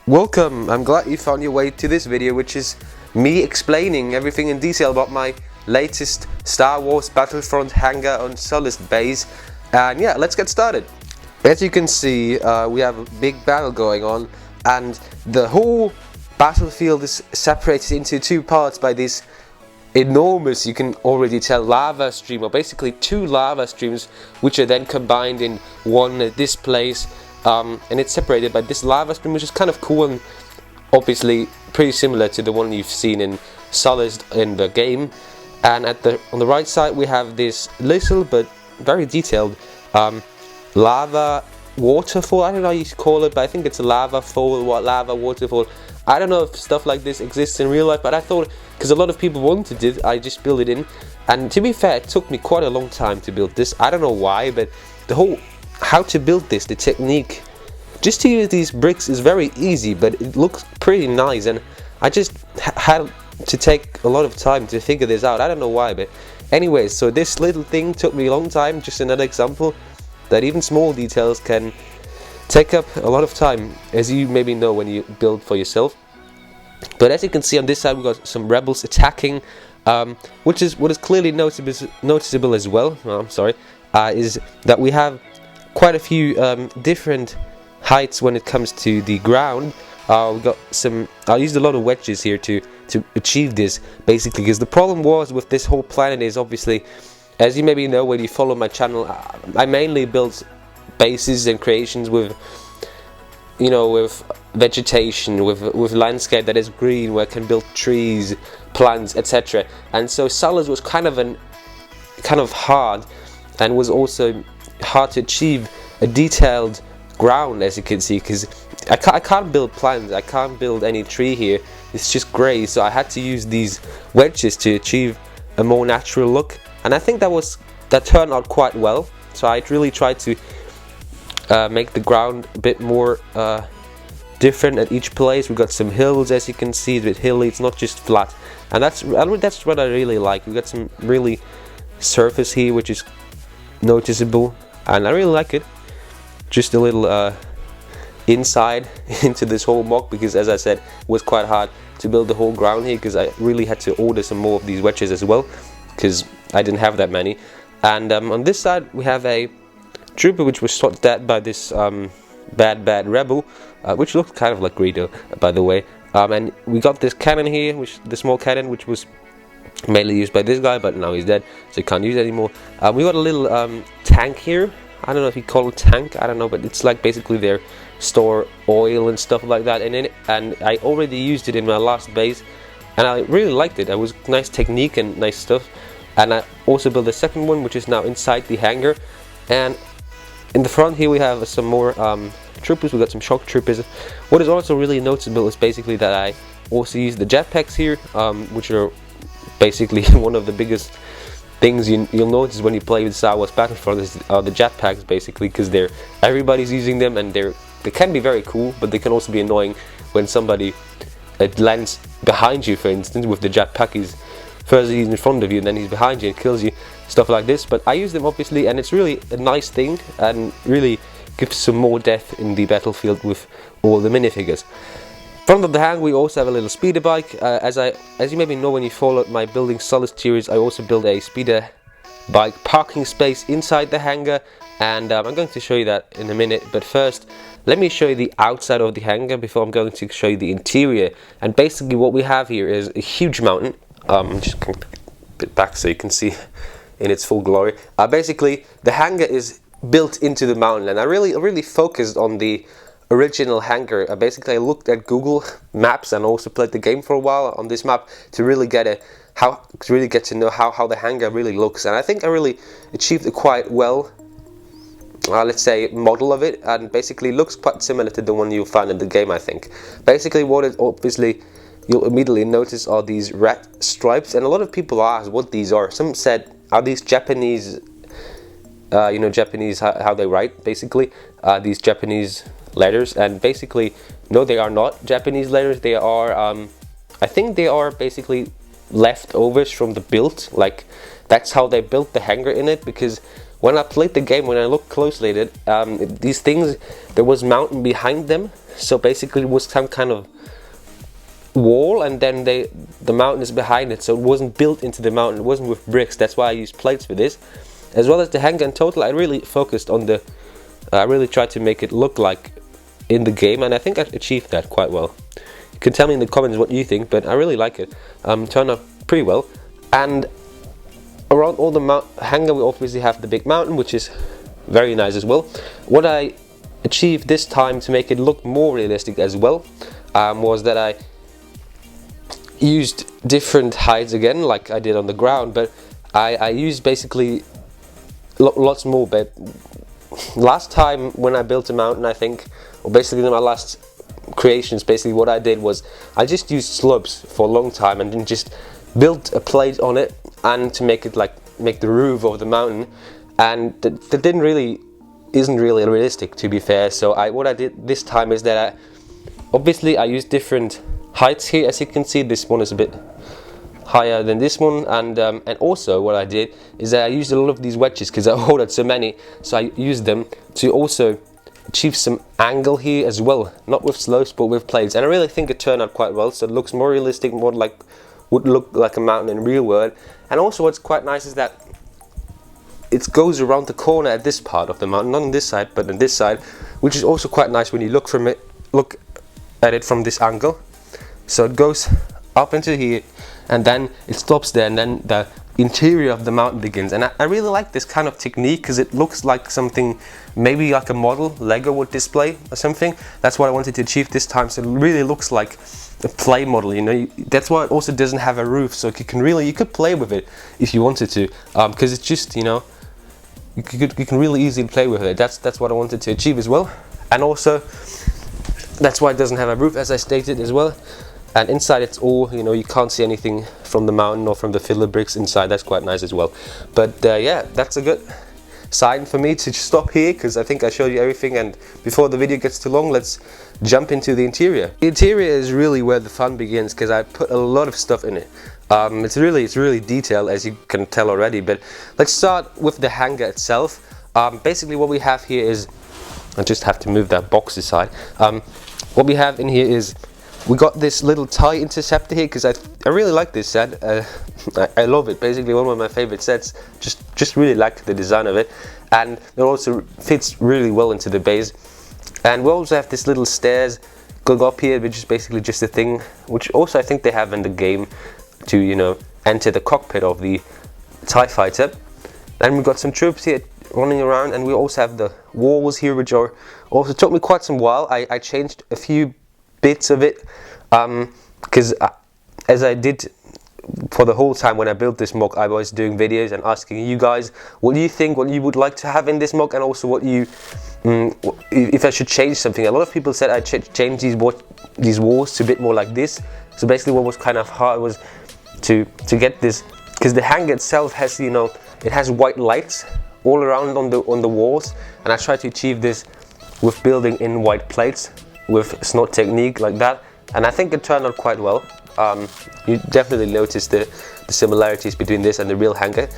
Welcome, I'm glad you found your way to this video, which is me explaining everything in detail about my latest Star Wars Battlefront hangar on Sullust base. And yeah, let's get started. As you can see, we have a big battle going on, and the whole battlefield is separated into two parts by this enormous, you can already tell, lava stream, or basically two lava streams, which are then combined in one at this place. And it's separated by this lava stream, which is kind of cool and obviously pretty similar to the one you've seen in Sullust in the game. And on the right side we have this little but very detailed lava waterfall. I don't know how you call it, but I think it's a lava fall, lava waterfall. I don't know if stuff like this exists in real life, but I thought, because a lot of people wanted it, I just built it in. And to be fair, it took me quite a long time to build this. I don't know why, but the whole how to build this, the technique just to use these bricks is very easy, but it looks pretty nice, and I just had to take a lot of time to figure this out. I don't know why, but anyways, so this little thing took me a long time. Just another example that even small details can take up a lot of time, as you maybe know when you build for yourself. But as you can see on this side, we've got some rebels attacking, which is what is clearly noticeable as well. Is that we have quite a few different heights when it comes to the ground. We got some. I used a lot of wedges here to achieve this, basically, because the problem was with this whole planet is, obviously, as you maybe know when you follow my channel, I mainly build bases and creations with, you know, with vegetation, with landscape that is green, where I can build trees, plants, etc. And so Sullust was kind of hard, and was also hard to achieve a detailed ground, as you can see, because I can't build plants, I can't build any tree here, it's just grey, so I had to use these wedges to achieve a more natural look, and I think that turned out quite well. So I really tried to make the ground a bit more different at each place. We've got some hills, as you can see, it's a bit hilly, it's not just flat, and that's what I really like. We've got some really surface here which is noticeable, and I really like it. Just a little inside into this whole mock, because as I said, it was quite hard to build the whole ground here, because I really had to order some more of these wedges as well, because I didn't have that many. And on this side we have a trooper which was shot dead by this bad rebel, which looked kind of like Greedo, by the way. And we got this cannon here, the small cannon, which was mainly used by this guy, but now he's dead, so you can't use it anymore. We got a little tank here. I don't know if you call it tank, I don't know, but it's like basically their store oil and stuff like that in it, and I already used it in my last base, and I really liked it. It was nice technique and nice stuff. And I also built a second one, which is now inside the hangar. And in the front here we have some more troopers. We got some shock troopers. What is also really noticeable is basically that I also use the jetpacks here, which are basically one of the biggest things you'll notice when you play with Star Wars Battlefront are the jetpacks, basically, because everybody's using them, and they can be very cool, but they can also be annoying when somebody lands behind you, for instance, with the jetpack. He's in front of you and then he's behind you and kills you, stuff like this. But I use them, obviously, and it's really a nice thing and really gives some more depth in the battlefield with all the minifigures. Front of the hangar we also have a little speeder bike. As you maybe know when you follow my Building Sullust series, I also built a speeder bike parking space inside the hangar, and I'm going to show you that in a minute. But first, let me show you the outside of the hangar before I'm going to show you the interior. And basically what we have here is a huge mountain. I'm just going to put it back so you can see in its full glory. Basically the hangar is built into the mountain, and I really focused on the original hangar. Basically I looked at Google Maps and also played the game for a while on this map to really get to know how the hangar really looks, and I think I really achieved it quite well. Let's say model of it, and basically looks quite similar to the one you'll find in the game, I think. Basically what it obviously you'll immediately notice are these red stripes, and a lot of people ask what these are. Some said, are these Japanese, you know, Japanese, how they write, basically, these Japanese letters? And basically, no, they are not Japanese letters. They are, I think they are basically leftovers from the build. Like, that's how they built the hangar in it, because when I played the game, when I looked closely at it, these things, there was mountain behind them, so basically it was some kind of wall, and then the mountain is behind it, so it wasn't built into the mountain, it wasn't with bricks. That's why I used plates for this. As well as the hangar in total, I really focused on the, I really tried to make it look like in the game, and I think I achieved that quite well. You can tell me in the comments what you think, but I really like it. Turned out pretty well. And around all the hangar we obviously have the big mountain, which is very nice as well. What I achieved this time to make it look more realistic as well was that I used different heights again, like I did on the ground, but I used basically lots more. But last time when I built a mountain, I think, or basically my last creations, basically what I did was I just used slopes for a long time and then just built a plate on it, and to make it make the roof of the mountain, and that isn't really realistic, to be fair. So what I did this time is that obviously I used different heights here. As you can see, this one is a bit higher than this one, and also what I did is that I used a lot of these wedges because I ordered so many, so I used them to also achieve some angle here as well, not with slopes but with plates, and I really think it turned out quite well, so it looks more realistic, more like would look like a mountain in real world. And also what's quite nice is that it goes around the corner at this part of the mountain, not on this side but on this side, which is also quite nice when you look at it from this angle. So it goes up into here, and then it stops there, and then the interior of the mountain begins. And I really like this kind of technique because it looks like something, maybe like a model Lego would display or something. That's what I wanted to achieve this time, so it really looks like a play model, you know. That's why it also doesn't have a roof, so you could play with it if you wanted to, because it's just, you know, you can really easily play with it. That's what I wanted to achieve as well. And also that's why it doesn't have a roof, as I stated as well. And inside it's all, you know, you can't see anything from the mountain or from the filler bricks inside. That's quite nice as well. But yeah, that's a good sign for me to stop here, because I think I showed you everything, and before the video gets too long, let's jump into the interior. The interior is really where the fun begins, because I put a lot of stuff in it. It's really detailed, as you can tell already. But let's start with the hangar itself. Basically what we have here is, I just have to move that box aside. What we have in here is, we got this little TIE interceptor here, because I really like this set. I love it. Basically one of my favorite sets. Just really like the design of it, and it also fits really well into the base. And we also have this little stairs going up here, which is basically just a thing which also I think they have in the game to, you know, enter the cockpit of the TIE fighter. Then we've got some troops here running around, and we also have the walls here, which are also took me quite some while. I changed a few bits of it, because as I did for the whole time when I built this mock, I was doing videos and asking you guys what you think, what you would like to have in this mock, and also what you if I should change something. A lot of people said I change these walls to a bit more like this. So basically what was kind of hard was to get this, because the hangar itself has, you know, it has white lights all around on the walls, and I tried to achieve this with building in white plates with snot technique like that, and I think it turned out quite well. You definitely notice the similarities between this and the real hangar.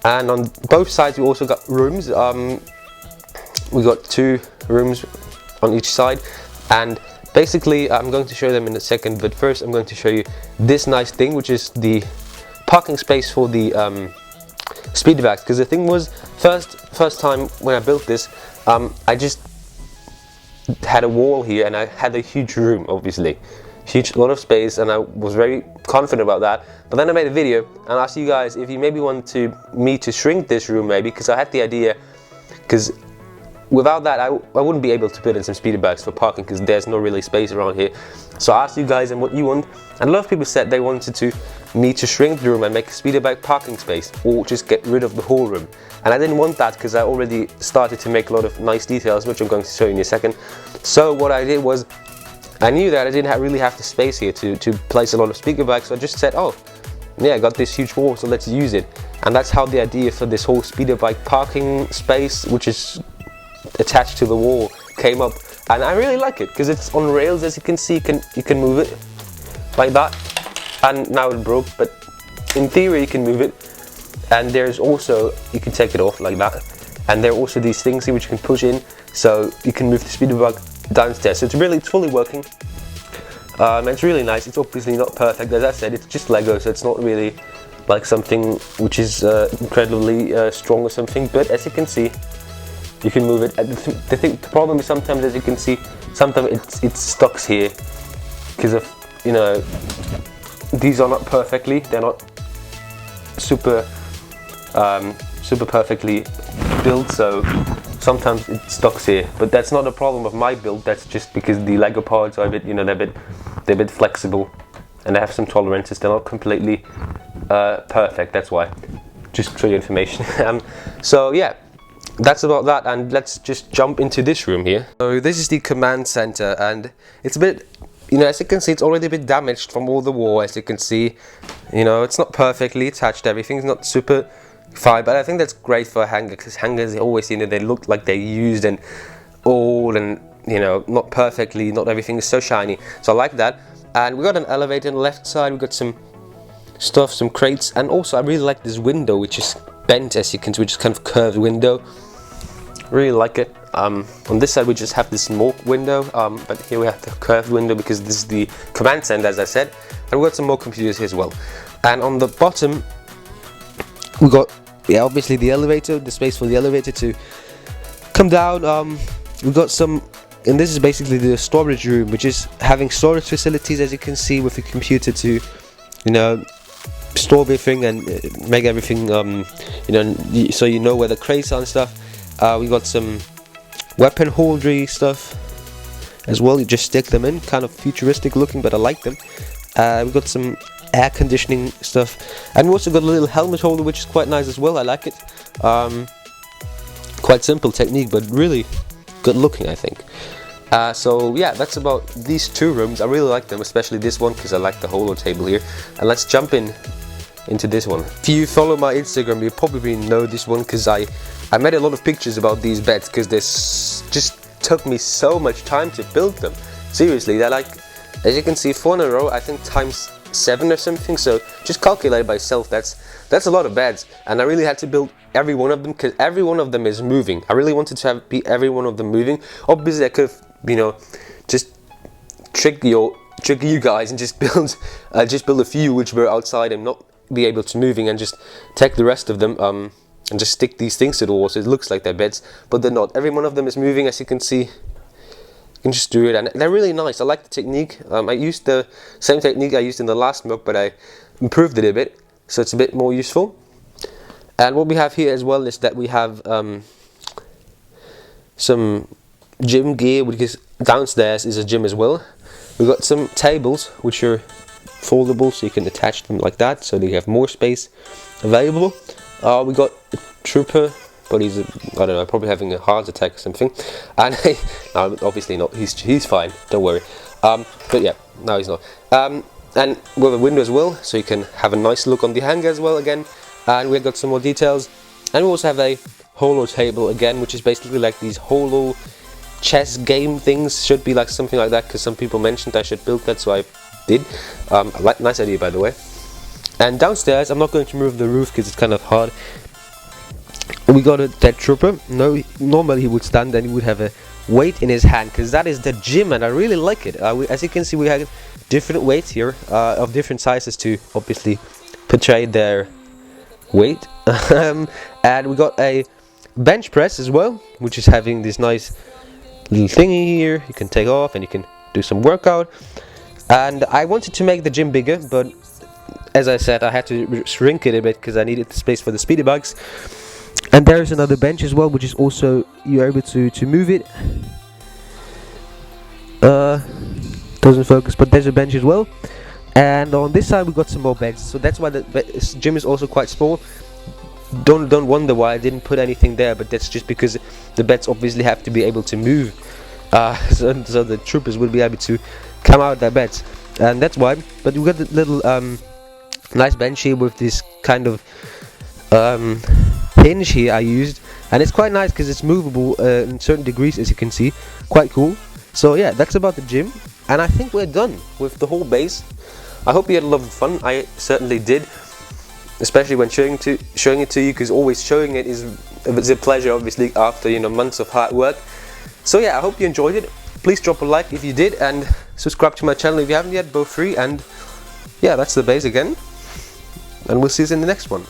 And on both sides we also got rooms. We got 2 rooms on each side, and basically I'm going to show them in a second, but first I'm going to show you this nice thing, which is the parking space for the speederbacks. Because the thing was, first time when I built this, I just had a wall here, and I had a huge room, obviously lot of space, and I was very confident about that. But then I made a video and asked you guys if you maybe want me to shrink this room, maybe, because I had the idea, because without that I wouldn't be able to put in some speederbacks for parking, because there's no really space around here. So I asked you guys and what you want, and a lot of people said they wanted me to shrink the room and make a speederback parking space, or just get rid of the whole room. And I didn't want that, because I already started to make a lot of nice details, which I'm going to show you in a second. So what I did was, I knew that I didn't really have the space here to place a lot of speederbacks, so I just said, oh yeah, I got this huge wall, so let's use it. And that's how the idea for this whole speederbike parking space, which is attached to the wall, came up. And I really like it, because it's on rails, as you can see. You can move it like that, and now it broke, but in theory you can move it. and there's also, you can take it off like that, and there are also these things here which you can push in, so you can move the speeder bug downstairs. So it's fully working. It's really nice. It's obviously not perfect, as I said. It's just Lego, so it's not really like something which is incredibly strong or something. But as you can see, you can move it. The problem is sometimes, as you can see, sometimes it's stuck here because of, you know, these are not perfectly. They're not super perfectly built, so sometimes it stuck here. But that's not a problem of my build. That's just because the Lego parts are a bit, you know, they're a bit flexible, and they have some tolerances. They're not completely perfect. That's why. Just for your information. So yeah, that's about that, and let's just jump into this room here. So this is the command center, and it's a bit, you know, as you can see, it's already a bit damaged from all the war. As you can see, you know, it's not perfectly attached. Everything's not super fine, but I think that's great for a hangar, because hangars always, you know, they look like they're used and old, and, you know, not perfectly, not everything is so shiny. So I like that. And we got an elevator on the left side. We got some stuff, some crates, and also I really like this window, which is bent, as you can see, which is kind of curved window. Really like it. On this side we just have this small window, but here we have the curved window because this is the command center, as I said, and we got some more computers here as well. And on the bottom we got, yeah, obviously the elevator, the space for the elevator to come down. We got some, and this is basically the storage room, which is having storage facilities, as you can see, with the computer to, you know, store everything and make everything, you know, so you know where the crates are and stuff. We got some weapon holdery stuff as well. You just stick them in, kind of futuristic looking, but I like them. We got some air conditioning stuff, and we also got a little helmet holder, which is quite nice as well. I like it. Quite simple technique, but really good looking, I think. So yeah, that's about these two rooms. I really like them, especially this one, because I like the holo table here. And let's jump into this one. If you follow my Instagram, you probably know this one, because I made a lot of pictures about these beds, because this just took me so much time to build them. Seriously, they're like, as you can see, 4 in a row, I think times 7 or something. So just calculate by yourself. That's a lot of beds, and I really had to build every one of them, because every one of them is moving. I really wanted to have every one of them moving. Obviously I could have, you know, just trick you guys and just build a few which were outside and not be able to moving, and just take the rest of them and just stick these things to the wall so it looks like they're beds, but they're not. Every one of them is moving, as you can see. You can just do it, and they're really nice. I like the technique. I used the same technique I used in the last MOOC, but I improved it a bit, so it's a bit more useful. And what we have here as well is that we have some gym gear, because downstairs is a gym as well. We've got some tables which are foldable, so you can attach them like that, so they have more space available. We got a trooper, but he's, I don't know, probably having a heart attack or something. And no, obviously not. He's fine. Don't worry. But yeah, no, he's not. And we have a window as well, so you can have a nice look on the hangar as well again. And we've got some more details. And we also have a holo table again, which is basically like these holo chess game things. Should be like something like that, because some people mentioned I should build that, so I did. Nice idea, by the way. And downstairs, I'm not going to remove the roof because it's kind of hard. We got a dead trooper. No, normally he would stand and he would have a weight in his hand, because that is the gym, and I really like it. As you can see, we have different weights here of different sizes to obviously portray their weight. And we got a bench press as well, which is having this nice little thingy here you can take off and you can do some workout. And I wanted to make the gym bigger, but as I said, I had to shrink it a bit because I needed the space for the speeder bugs. And there is another bench as well, which is also, you're able to move it. Doesn't focus, but there's a bench as well. And on this side we got some more beds, so that's why the gym is also quite small. Don't wonder why I didn't put anything there, but that's just because the beds obviously have to be able to move, so the troopers will be able to come out of their beds, and that's why. But we got the little nice bench here with this kind of hinge here I used, and it's quite nice because it's movable in certain degrees, as you can see. Quite cool. So yeah, that's about the gym, and I think we're done with the whole base. I hope you had a lot of fun. I certainly did. especially when showing it to you, because always showing it is a pleasure, obviously, after, you know, months of hard work. So yeah, I hope you enjoyed it. Please drop a like if you did, and subscribe to my channel if you haven't yet, both free. And yeah, that's the base again, and we'll see you in the next one.